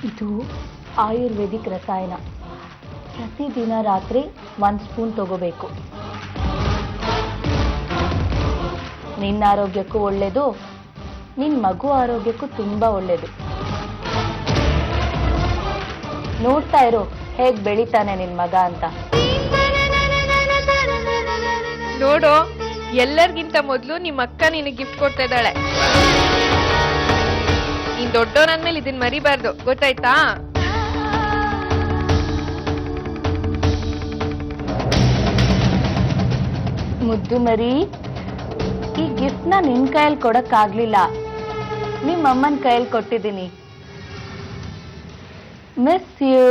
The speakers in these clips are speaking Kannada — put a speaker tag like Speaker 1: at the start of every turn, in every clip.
Speaker 1: ಇದು ಆಯುರ್ವೇದಿಕ್ ರಸಾಯನ. ಪ್ರತಿದಿನ ರಾತ್ರಿ 1 ಸ್ಪೂನ್ ತಗೋಬೇಕು. ನಿನ್ನ ಆರೋಗ್ಯಕ್ಕೂ ಒಳ್ಳೇದು, ನಿನ್ನ ಮಗು ಆರೋಗ್ಯಕ್ಕೂ ತುಂಬಾ ಒಳ್ಳೇದು. ನೋಡ್ತಾ ಇರು ಹೇಗ್ ಬೆಳಿತಾನೆ ನಿನ್ ಮಗ ಅಂತ.
Speaker 2: ನೋಡು, ಎಲ್ಲರಿಗಿಂತ ಮೊದ್ಲು ನಿಮ್ಮ ಅಕ್ಕ ನಿನಗೆ ಗಿಫ್ಟ್ ಕೊಡ್ತಾ ಇದ್ದಾಳೆ. ನೀನ್ ದೊಡ್ಡವನಂದ್ಮೇಲೆ ಇದನ್ ಮರಿಬಾರ್ದು, ಗೊತ್ತಾಯ್ತಾ?
Speaker 1: ಮುದ್ದು ಮರಿ, ಈ ಗಿಫ್ಟ್ ನ ನಿನ್ ಕೈಯಲ್ಲಿ ಕೊಡಕ್ಕಾಗ್ಲಿಲ್ಲ, ನಿಮ್ಮ ಅಮ್ಮನ ಕೈಯಲ್ಲಿ ಕೊಟ್ಟಿದ್ದೀನಿ. Miss you.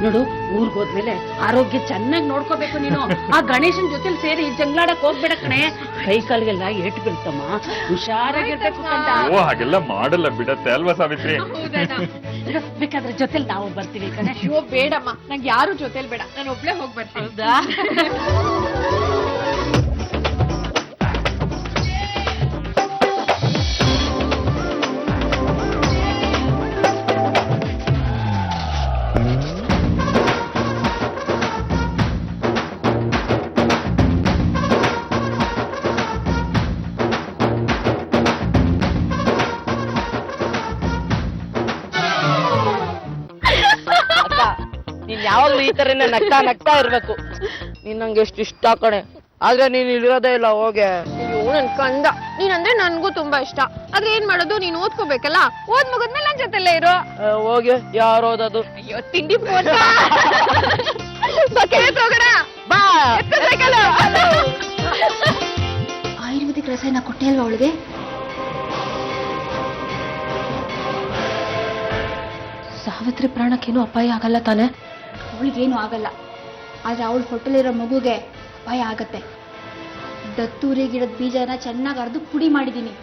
Speaker 3: ನೋಡು, ಊರ್ಗ್ ಹೋದ್ಮೇಲೆ ಆರೋಗ್ಯ ಚೆನ್ನಾಗಿ ನೋಡ್ಕೋಬೇಕು ನೀನು. ಆ ಗಣೇಶನ್ ಜೊತೆ ಸೇರಿ ಜಂಗ್ಲಾಡಕ್ ಹೋಗ್ಬೇಡ ಕಣೆ. ಕೈ ಕಾಲಿಗೆಲ್ಲ ಏಟು ಬೀಳ್ತಮ್ಮ, ಹುಷಾರಾಗಿರ್ಬೇಕು ಕಂಡ.
Speaker 4: ಓ, ಹಾಗೆಲ್ಲ ಮಾಡಲ್ಲ ಬಿಡತ್ತೆ ಅಲ್ವಾ ಸಾವಿತ್ರಿ?
Speaker 3: ಬೇಕಾದ್ರೆ ಜೊತೆಲಿ ನಾವು ಬರ್ತೀವಿ ಕಣೆ.
Speaker 2: ಅಯ್ಯೋ ಬೇಡಮ್ಮ, ನಂಗೆ ಯಾರು ಜೊತೆಲಿ ಬೇಡ, ನಾನು ಒಬ್ಳೆ ಹೋಗಿ ಬರ್ತೀನಿ.
Speaker 3: ಹೌದಾ?
Speaker 5: ನೀನ್ ಯಾವಾಗ್ಲೂ ಈ ತರ ನಗ್ತಾ ನಗ್ತಾ ಇರ್ಬೇಕು. ನೀನ್ ನಂಗೆ ಎಷ್ಟು ಇಷ್ಟ ಕಣೆ, ಆದ್ರೆ ನೀನ್ ಇಲ್ಲಿರೋದೇ ಇಲ್ಲ. ಹೋಗೆ.
Speaker 2: ಅಯ್ಯೋ ನನ್ ಕಂದ, ನೀನಂದ್ರೆ ನನ್ಗೂ ತುಂಬಾ ಇಷ್ಟ. ಆದ್ರೆ ಏನ್ ಮಾಡೋದು, ನೀನ್ ಓದ್ಕೋಬೇಕಲ್ಲ. ಓದ್ ಮುಗಿದ್ಮೇಲೆ ನನ್ ಜೊತೆಲ್ಲೇ ಇರೋ.
Speaker 5: ಹೋಗಿ, ಯಾರು ಓದೋದು?
Speaker 2: ಅಯ್ಯೋ ತಿಂಡಿ ಹೋಗೋಣ
Speaker 5: ಬಾ.
Speaker 1: ಆಯುರ್ವೇದಿಕ್ ರಸಾಯನ ಕೊಟ್ಟೆ ಅಲ್ವಾ ಅವಳಿಗೆ? ಸಾವಿತ್ರಿ ಪ್ರಾಣಕ್ಕೇನು ಅಪಾಯ ಆಗಲ್ಲ ತಾನೆ?
Speaker 6: ಅವಳಿಗೇನು ಆಗಲ್ಲ, ಆದ್ರೆ ಅವಳ ಹೊಟ್ಟೆಲಿರೋ ಮಗುಗೆ ಅಪಾಯ ಆಗತ್ತೆ. ದತ್ತೂರಿ ಗಿಡದ ಬೀಜನ ಚೆನ್ನಾಗಿ ಅರ್ದು ಪುಡಿ ಮಾಡಿದ್ದೀನಿ.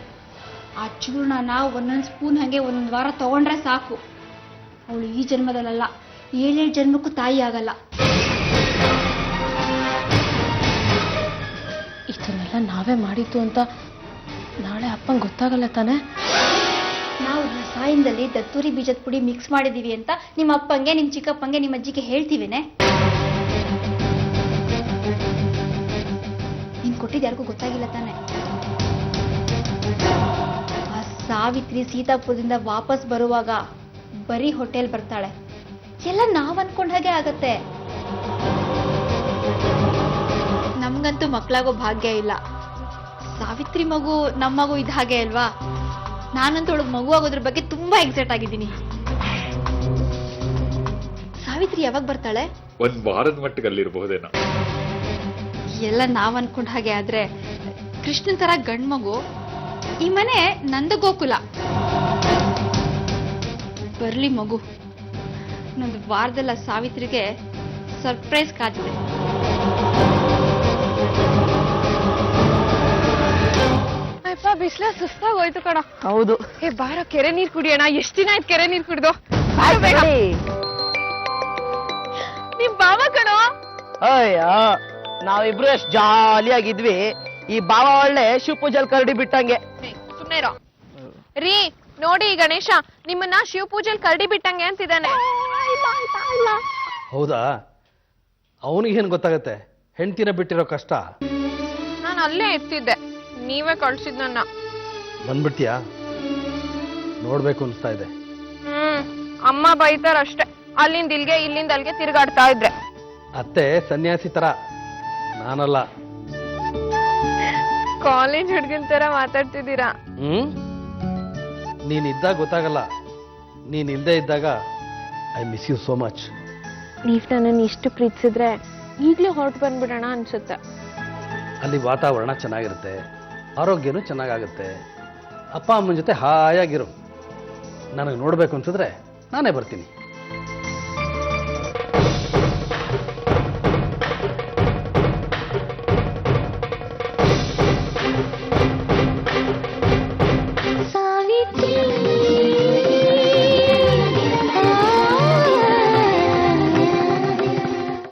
Speaker 6: ಆ ಚೂರ್ಣನ 1 ಸ್ಪೂನ್ ಹಾಗೆ 1 ವಾರ ತಗೊಂಡ್ರೆ ಸಾಕು. ಅವಳು ಈ ಜನ್ಮದಲ್ಲ, 7 ಜನ್ಮಕ್ಕೂ ತಾಯಿ ಆಗಲ್ಲ.
Speaker 1: ಇದನ್ನೆಲ್ಲ ನಾವೇ ಮಾಡಿದ್ದು ಅಂತ ನಾಳೆ ಅಪ್ಪಂಗೆ ಗೊತ್ತಾಗಲ್ಲ ತಾನೆ?
Speaker 6: ನಾವು ರಸಾಯನದಲ್ಲಿ ದತ್ತೂರಿ ಬೀಜದ ಪುಡಿ ಮಿಕ್ಸ್ ಮಾಡಿದೀವಿ ಅಂತ ನಿಮ್ಮ ಅಪ್ಪಂಗೆ, ನಿಮ್ಮ ಚಿಕ್ಕಪ್ಪಂಗೆ, ನಿಮ್ಮ ಅಜ್ಜಿಗೆ ಹೇಳ್ತೀವೇನೆ? ನೀನ್ ಕೊಟ್ಟಿದ್ದು ಯಾರಿಗೂ ಗೊತ್ತಾಗಿಲ್ಲ ತಾನೆ? ಆ ಸಾವಿತ್ರಿ ಸೀತಾಪುರದಿಂದ ವಾಪಸ್ ಬರುವಾಗ ಬರೀ ಹೋಟೆಲ್ ಬರ್ತಾಳೆ. ಎಲ್ಲ ನಾವ್ ಅನ್ಕೊಂಡ ಹಾಗೆ ಆಗತ್ತೆ. ನಮ್ಗಂತೂ ಮಕ್ಕಳಾಗೋ ಭಾಗ್ಯ ಇಲ್ಲ. ಸಾವಿತ್ರಿ ಮಗು ನಮ್ಮ ಮಗು ಇದ್ದ ಹಾಗೆ ಅಲ್ವಾ? ನಾನಂತೂ ಅವಳಿಗೆ ಮಗು ಆಗೋದ್ರ ಬಗ್ಗೆ ತುಂಬಾ ಎಕ್ಸೈಟ್ ಆಗಿದ್ದೀನಿ. ಸಾವಿತ್ರಿ ಯಾವಾಗ ಬರ್ತಾಳೆ?
Speaker 4: 1 ವಾರದ ಮಟ್ಟಿಗೆ ಅಲ್ಲಿರಬಹುದೇನೋ.
Speaker 6: ಎಲ್ಲ ನಾವ್ ಅನ್ಕೊಂಡ ಹಾಗೆ ಆದ್ರೆ ಕೃಷ್ಣನ್ ತರ ಗಂಡ್ ಮಗು. ಈ ಮನೆ ನಂದು ಗೋಕುಲ. ಬರ್ಲಿ ಮಗು. 1 ವಾರದಲ್ಲ ಸಾವಿತ್ರಿಗೆ ಸರ್ಪ್ರೈಸ್ ಕಾದಿದೆ.
Speaker 2: ಬಿಸ್ಲ ಸುಸ್ತಾಗೋಯ್ತು ಕಣ.
Speaker 5: ಹೌದು.
Speaker 2: ಏ ಬಾರ, ಕೆರೆ ನೀರ್ ಕುಡಿಯೋಣ. ಎಷ್ಟ್ ದಿನ ಆಯ್ತು ಕೆರೆ ನೀರ್ ಕುಡ್ದು. ನಿಮ್ ಬಾವ ಕಣೋ.
Speaker 5: ಅಯ್ಯ, ನಾವಿಬ್ರು ಎಷ್ಟ್ ಜಾಲಿಯಾಗಿದ್ವಿ. ಈ ಬಾವ ಒಳ್ಳೆ ಶಿವಪೂಜಲ್ ಕರಡಿ ಬಿಟ್ಟಂಗೆ.
Speaker 2: ಸುಮ್ನೆ ಇರೋ. ರೀ ನೋಡಿ, ಈ ಗಣೇಶ ನಿಮ್ಮನ್ನ ಶಿವಪೂಜೆಲ್ ಕರಡಿ ಬಿಟ್ಟಂಗೆ ಅಂತಿದ್ದಾನೆ.
Speaker 7: ಹೌದಾ? ಅವನಿಗೇನು ಗೊತ್ತಾಗತ್ತೆ ಹೆಂಡ್ತಿನ ಬಿಟ್ಟಿರೋ ಕಷ್ಟ?
Speaker 2: ನಾನು ಅಲ್ಲೇ ಇರ್ತಿದ್ದೆ, ನೀವೇ ಕಳ್ಸಿದ್ ನನ್ನ.
Speaker 7: ಬಂದ್ಬಿಡ್ತೀಯಾ? ನೋಡ್ಬೇಕು ಅನ್ಸ್ತಾ ಇದೆ.
Speaker 2: ಅಮ್ಮ ಬೈತಾರ ಅಷ್ಟೇ. ಅಲ್ಲಿಂದ ಇಲ್ಗೆ, ಇಲ್ಲಿಂದ ಅಲ್ಗೆ ತಿರ್ಗಾಡ್ತಾ ಇದ್ರೆ.
Speaker 7: ಅತ್ತೆ ಸನ್ಯಾಸಿ ತರ, ನಾನಲ್ಲ.
Speaker 2: ಕಾಲೇಜ್ ಹುಡ್ಗನ್ ತರ ಮಾತಾಡ್ತಿದ್ದೀರಾ.
Speaker 7: ನೀನಿದ್ದಾಗ ಗೊತ್ತಾಗಲ್ಲ, ನೀನ್ ಇಲ್ದೇ ಇದ್ದಾಗ I miss you so much.
Speaker 2: ನೀವ್ ನನ್ನನ್ನು ಇಷ್ಟು ಪ್ರೀತಿಸಿದ್ರೆ ಈಗ್ಲೇ ಹೊರಟು ಬಂದ್ಬಿಡೋಣ ಅನ್ಸುತ್ತೆ.
Speaker 7: ಅಲ್ಲಿ ವಾತಾವರಣ ಚೆನ್ನಾಗಿರುತ್ತೆ, ಆರೋಗ್ಯನೂ ಚೆನ್ನಾಗಾಗುತ್ತೆ. ಅಪ್ಪ ಅಮ್ಮನ ಜೊತೆ ಹಾಯಾಗಿರು. ನನಗೆ ನೋಡ್ಬೇಕು ಅನ್ಸಿದ್ರೆ ನಾನೇ ಬರ್ತೀನಿ.